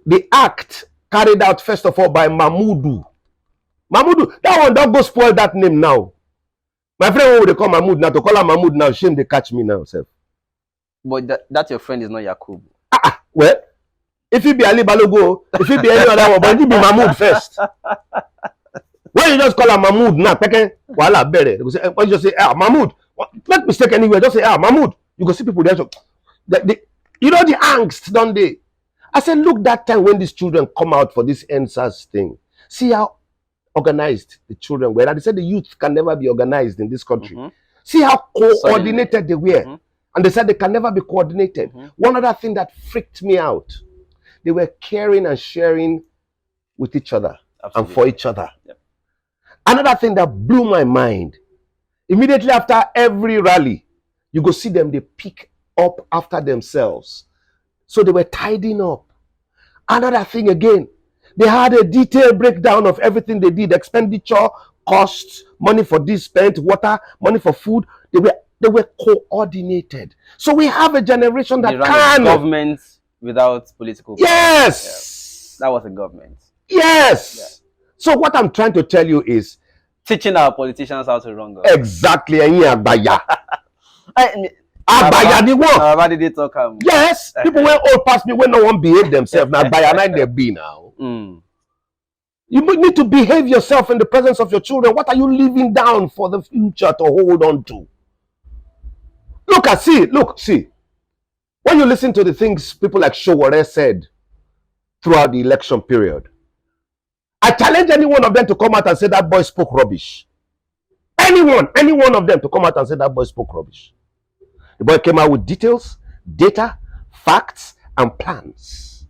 the act carried out first of all by Mahmudu. Mahmudu, that one don't go spoil that name now. My friend, what would they call Mahmoud now? To call her Mahmoud now, shame they catch me now, self. But that your friend is not Yakubu. Well, if you be Ali Balogo, if you be any other one, but you be Mahmoud first. When you just call her Mahmoud now, wala bere. They go say, when you just say, Mahmoud, make mistake anywhere, just say, Mahmoud. You go see people there. So, you know the angst, don't they? I said, look, that time when these children come out for this NSAS thing, see how organized the children were. And they said the youth can never be organized in this country. See how coordinated they were. And they said they can never be coordinated. One other thing that freaked me out, they were caring and sharing with each other. Absolutely. And for each other. Yep. Another thing that blew my mind, immediately after every rally, you go see them, they pick up after themselves. So they were tidying up. Another thing again, they had a detailed breakdown of everything they did, expenditure, costs, money for this spent, water, money for food. They were coordinated. So we have a generation that can government without political power. Yes. Yeah. That was a government. Yes. Yeah. So what I'm trying to tell you is teaching our politicians how to run government. Exactly. Abaya the one. Why did they talk? Yes. People went all past me when no one behave themselves. Now Abaya night they be now. You need to behave yourself in the presence of your children. What are you leaving down for the future to hold on to? See. When you listen to the things people like Showore said throughout the election period, I challenge any one of them to come out and say that boy spoke rubbish. Any one of them to come out and say that boy spoke rubbish. The boy came out with details, data, facts, and plans.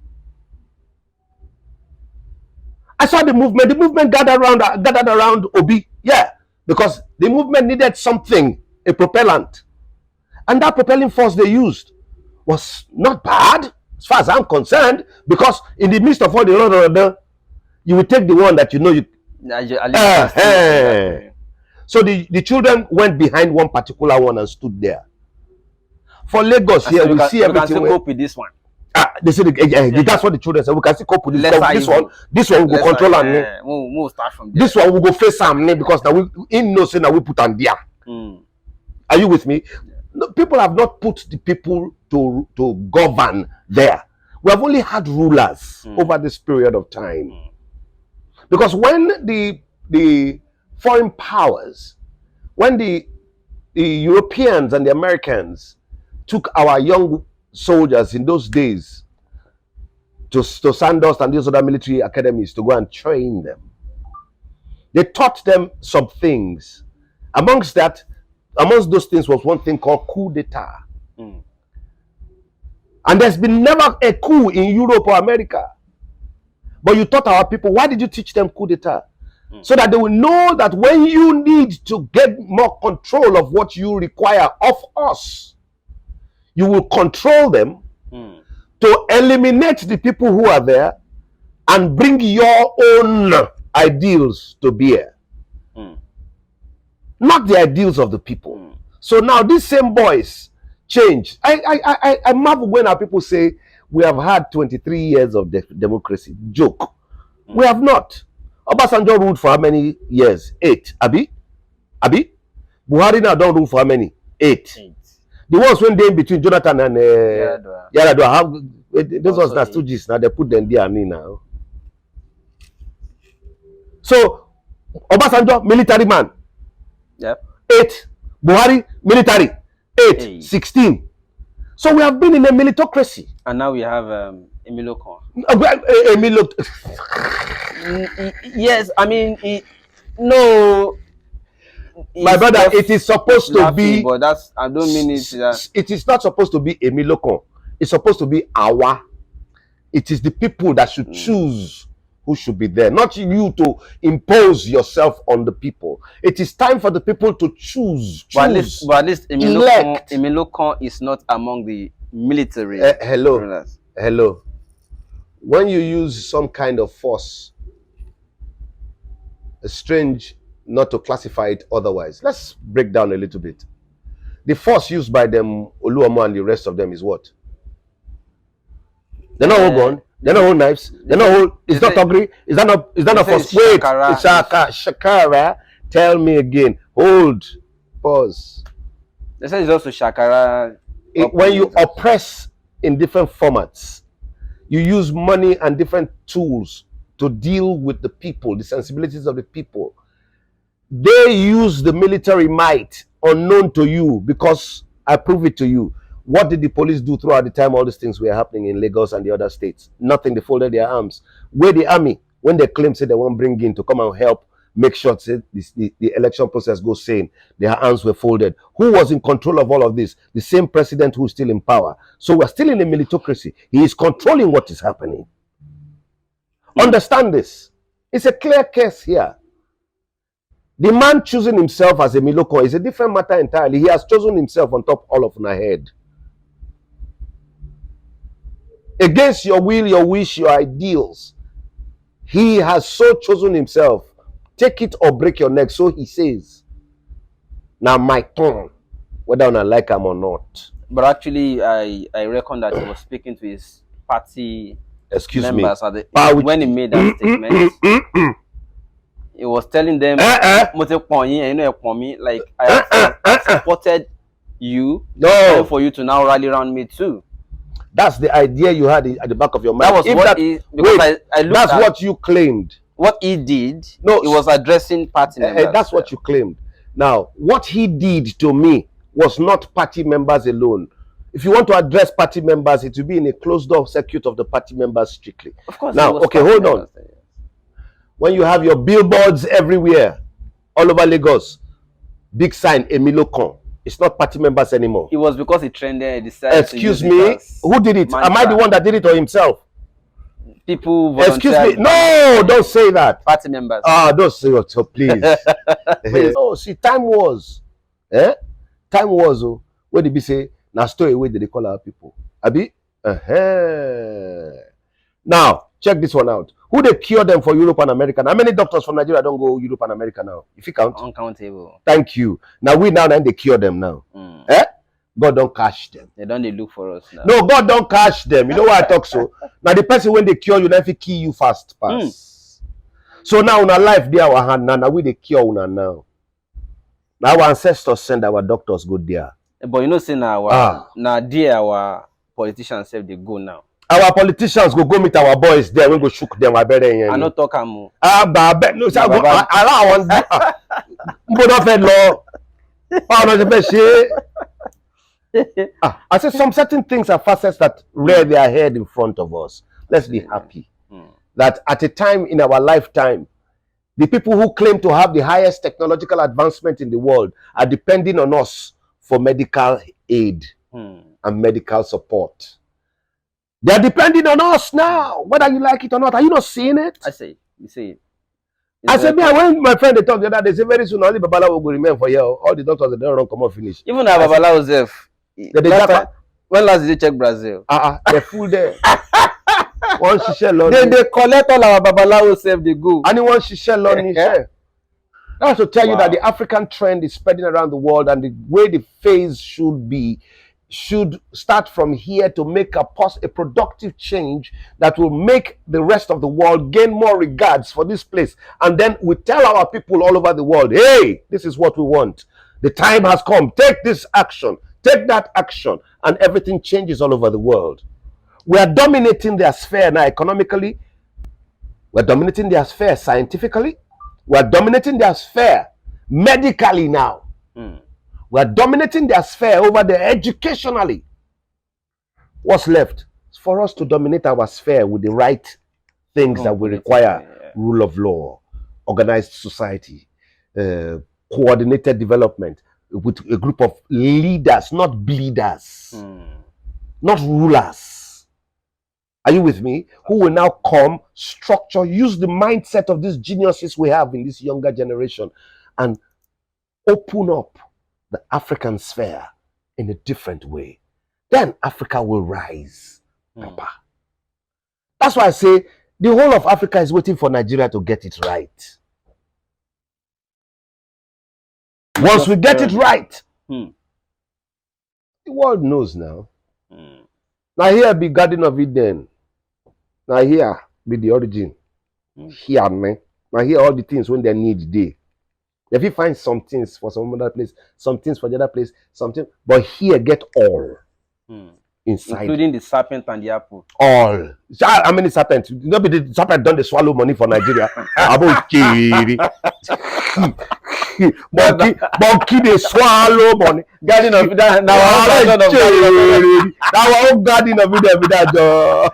I saw the movement. The movement gathered around Obi. Yeah, because the movement needed something, a propellant. And that propelling force they used was not bad, as far as I'm concerned, because in the midst of all the you will take the one that you know you. So the children went behind one particular one and stood there. For Lagos here, we see everything. We can cope with this one. They said that's what the children said. We can still cope with this one. This one will control and we'll start from there. This one will go face some because now we in no say now we put on there. Are you with me? No, people have not put the people to govern there. We have only had rulers over this period of time. Because when the foreign powers, when the Europeans and the Americans took our young soldiers in those days to Sandhurst and these other military academies to go and train them, they taught them some things. Amongst those things was one thing called coup d'etat. And there's been never a coup in Europe or America. But you taught our people, why did you teach them coup d'etat? So that they will know that when you need to get more control of what you require of us, you will control them to eliminate the people who are there and bring your own ideals to bear. Not the ideals of the people. So now these same boys change. I marvel when our people say we have had 23 years of democracy. Joke. We have not. Obasanjo ruled for how many years? 8. Abi? Buhari now don't rule for how many? 8. The ones when they in between Jonathan and Yaradua, those ones that stooges now, they put them there and now. So Obasanjo, military man. Yep. 8. Buhari, military. 8. 16. So we have been in a militocracy. And now we have Emilio Khan. Yes, I mean, no. My brother, it is supposed to be. But that's, I don't mean it. It is not supposed to be Emilio Khan. It's supposed to be our. It is the people that should choose who should be there, not you to impose yourself on the people. It is time for the people to choose. But at least Emilio Khan is not among the military. Hello. When you use some kind of force, it's strange not to classify it otherwise. Let's break down a little bit. The force used by them, Oluomo and the rest of them, is what? They're not all gone. They're not hold knives. They're not hold. It's not ugly. Is that not? Is that not for? Wait. It's shakara. Tell me again. Hold. Pause. They say it's also shakara. When you oppress in different formats, you use money and different tools to deal with the people, the sensibilities of the people. They use the military might unknown to you, because I prove it to you. What did the police do throughout the time all these things were happening in Lagos and the other states? Nothing. They folded their arms. Where the army, when they claim say they won't bring in to come and help make sure the election process goes sane, their arms were folded. Who was in control of all of this? The same president who is still in power. So we're still in a militocracy. He is controlling what is happening. Understand this. It's a clear case here. The man choosing himself as a Miloko is a different matter entirely. He has chosen himself on top all of my head. Against your will, your wish, your ideals. He has so chosen himself. Take it or break your neck, so he says. Now my turn, whether I like him or not. But actually, I reckon that he was speaking to his party members when he made that statement. He was telling them, like, I supported you, no, for you to now rally around me too. That's the idea you had at the back of your mind. That was what I looked that's at what you claimed. What he did, no, he was addressing party members. That's what you claimed. Now, what he did to me was not party members alone. If you want to address party members, it will be in a closed door circuit of the party members strictly. Of course. Now, okay, hold on. When you have your billboards everywhere, all over Lagos, big sign, Emilokon, it's not party members anymore. It was because he trended. Excuse me, who did it? Am I the one that did it or himself? People. Excuse me, no, don't say that. Party members. Don't say it, so please. Oh, see, time was, time was. Oh, where did we say? Now, story away did they call our people? Abi, Now, check this one out. Who they cure them for Europe and America? How many doctors from Nigeria don't go Europe and America now? If you count, uncountable. Thank you. Now they cure them now. God don't catch them. They don't look for us now. No, God don't catch them. You know why I talk so? Now the person when they cure you, they kill you fast. So now in our life, they our hand now. Now we they cure una now. Now our ancestors send our doctors go there. But you know, say now our politicians say they go now. Our politicians go meet our boys there. We go shook them. I bet I not talk amu. No, sir. I want. But not law. I said some certain things are facets that rear their head in front of us. Let's be happy that at a time in our lifetime, the people who claim to have the highest technological advancement in the world are depending on us for medical aid and medical support. They are depending on us now, whether you like it or not. Are you not seeing it? I say, you see it. I said, when my friend they talk the other day, they say very soon only Babalawo will remain for you. All the doctors they don't run come off finish. Even our Babalawo self. When last did you check Brazil? They're full there. One shisha they collect all our Babalawo self, they go. And one shisha lonely share. That's to tell you that the African trend is spreading around the world, and the way the phase should start from here to make a productive change that will make the rest of the world gain more regards for this place. And then we tell our people all over the world, hey, this is what we want. The time has come. Take this action. Take that action. And everything changes all over the world. We are dominating their sphere now economically. We're dominating their sphere scientifically. We're dominating their sphere medically now. We're dominating their sphere over there educationally. What's left? It's for us to dominate our sphere with the right things that we require. Rule of law, organized society, coordinated development with a group of leaders, not bleeders, not rulers. Are you with me? Who will now come, structure, use the mindset of these geniuses we have in this younger generation and open up the African sphere in a different way. Then Africa will rise. That's why I say the whole of Africa is waiting for Nigeria to get it right. Once we get it right, the world knows now. Now here be Garden of Eden. Now here be the origin. Here, man. Now here all the things when they need day. If you find some things for some other place, some things for the other place, something, but here get all inside, including the serpent and the apple. All. How many serpents? Nobody the serpent done the swallow money for Nigeria. Monkey they swallow money. Garden of that now. Our own garden of that.